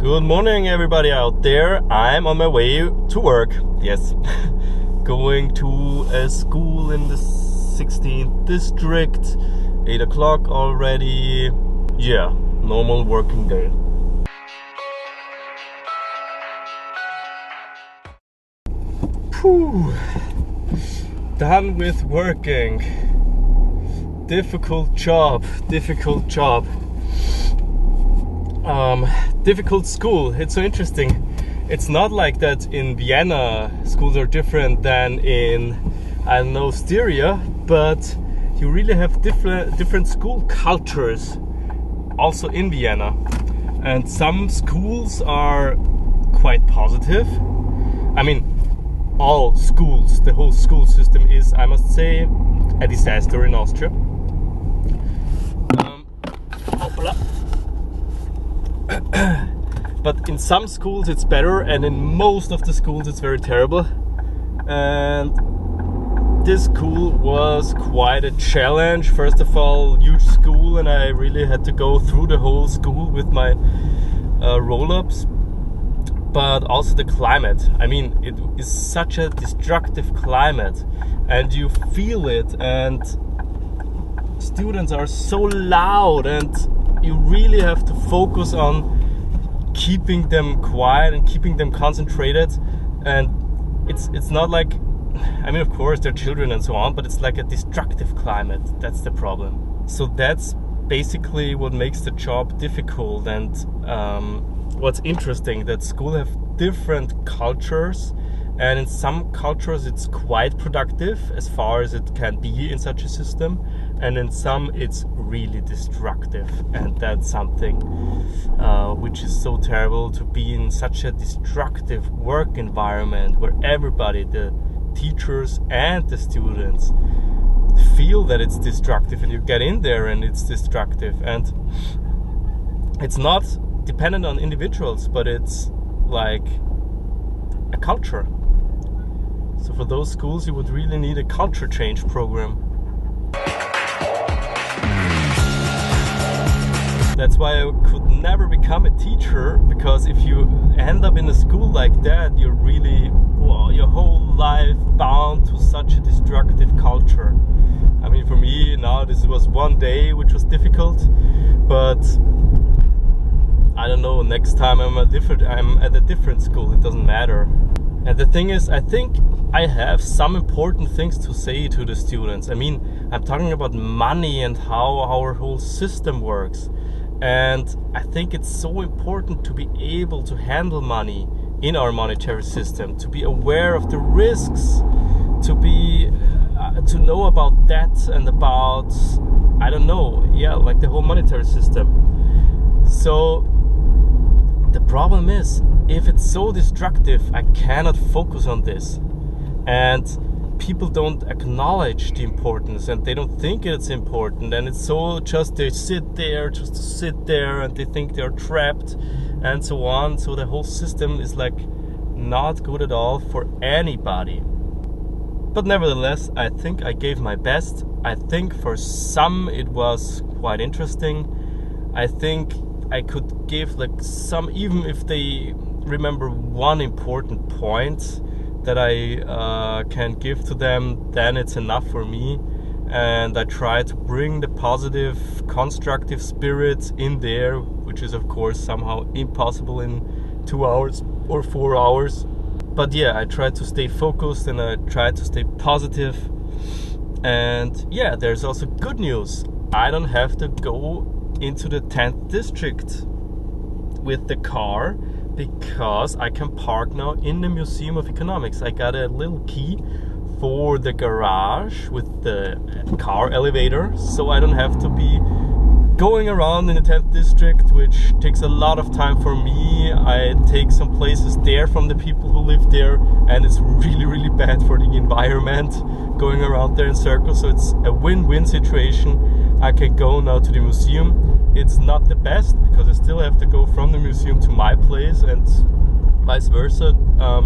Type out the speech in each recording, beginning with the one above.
Good morning everybody out there. I'm on my way to work. Yes, going to a school in the 16th district. 8 o'clock already. Yeah, normal working day. Whew. Done with working. Difficult job. Difficult school. It's so interesting. It's not like that in Vienna schools are different than in, I don't know, Styria, but you really have different school cultures also in Vienna. And some schools are quite positive. I mean, all schools, the whole school system is, I must say, a disaster in Austria. But in some schools it's better, and in most of the schools it's very terrible. And this school was quite a challenge. First of all, huge school, and I really had to go through the whole school with my roll-ups. But also the climate. I mean, it is such a destructive climate, and you feel it, and students are so loud, and you really have to focus on keeping them quiet and keeping them concentrated. And it's not like, I mean, of course they're children and so on, but it's like a destructive climate. That's the problem. So that's basically what makes the job difficult. And what's interesting, that school have different cultures, and in some cultures it's quite productive as far as it can be in such a system, and in some it's really destructive. And that's something which is so terrible, to be in such a destructive work environment where everybody, the teachers and the students, feel that it's destructive, and you get in there and it's destructive. And it's not dependent on individuals, but it's like a culture. So for those schools you would really need a culture change program. That's why I could never become a teacher, because if you end up in a school like that, you're really, well, your whole life bound to such a destructive culture. I mean, for me now this was one day which was difficult, but I don't know, next time I'm at a different school, it doesn't matter. And the thing is, I think I have some important things to say to the students. I mean, I'm talking about money and how our whole system works. And I think it's so important to be able to handle money in our monetary system, to be aware of the risks, to know about debt and about, I don't know, yeah, like the whole monetary system. So the problem is, if it's so destructive, I cannot focus on this. And people don't acknowledge the importance, and they don't think it's important. And it's so just they sit there just to sit there, and they think they're trapped and so on. So the whole system is like not good at all for anybody. But nevertheless, I think I gave my best. I think for some it was quite interesting. I think I could give like some, even if they remember one important point that I can give to them, then it's enough for me. And I try to bring the positive, constructive spirit in there, which is of course somehow impossible in 2 hours or 4 hours. But yeah, I try to stay focused, and I try to stay positive. And yeah, there's also good news. I don't have to go into the 10th district with the car, because I can park now in the Museum of Economics. I got a little key for the garage with the car elevator, so I don't have to be going around in the 10th district, which takes a lot of time for me. I take some places there from the people who live there, and it's really bad for the environment going around there in circles. So it's a win-win situation. I can go now to the museum. It's not the best, because I still have to go from the museum to my place and vice versa,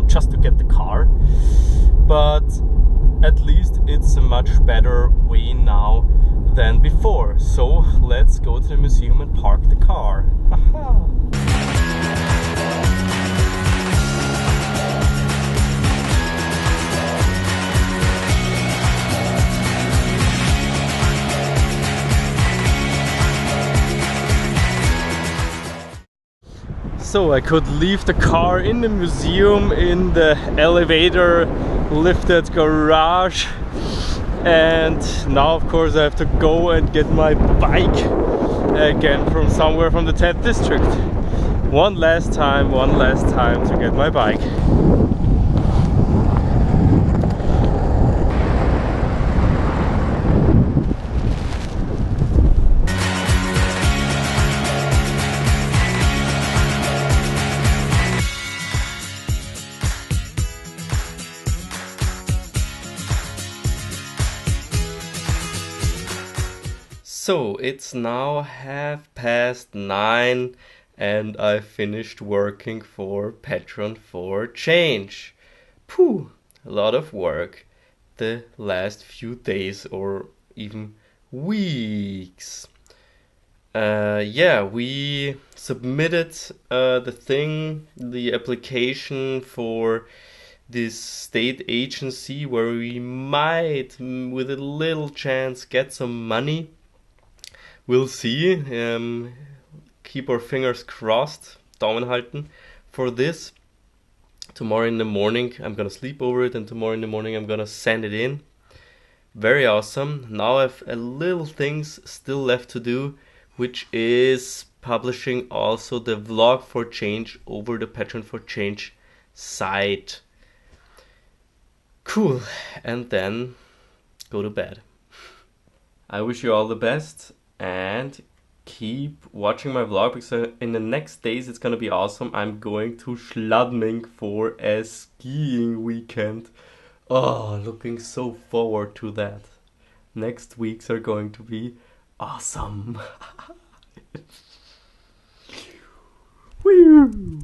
just to get the car. But at least it's a much better way now than before. So let's go to the museum and park the car. Haha. So I could leave the car in the museum in the elevator lifted garage, and now of course I have to go and get my bike again from somewhere from the 10th district. One last time to get my bike. So it's now 9:30 and I finished working for Patron for Change. Phew, a lot of work the last few days or even weeks. Yeah, we submitted the application for this state agency where we might, with a little chance, get some money. We'll see. Keep our fingers crossed, Daumen halten, for this. Tomorrow in the morning I'm gonna sleep over it, and tomorrow in the morning I'm gonna send it in. Very awesome. Now I have a little things still left to do, which is publishing also the vlog for Change over the Patron for Change site. Cool. And then go to bed. I wish you all the best and keep watching my vlog, because in the next days it's gonna be awesome. I'm going to Schladming for a skiing weekend. Oh, looking so forward to that. Next weeks are going to be awesome. Woo!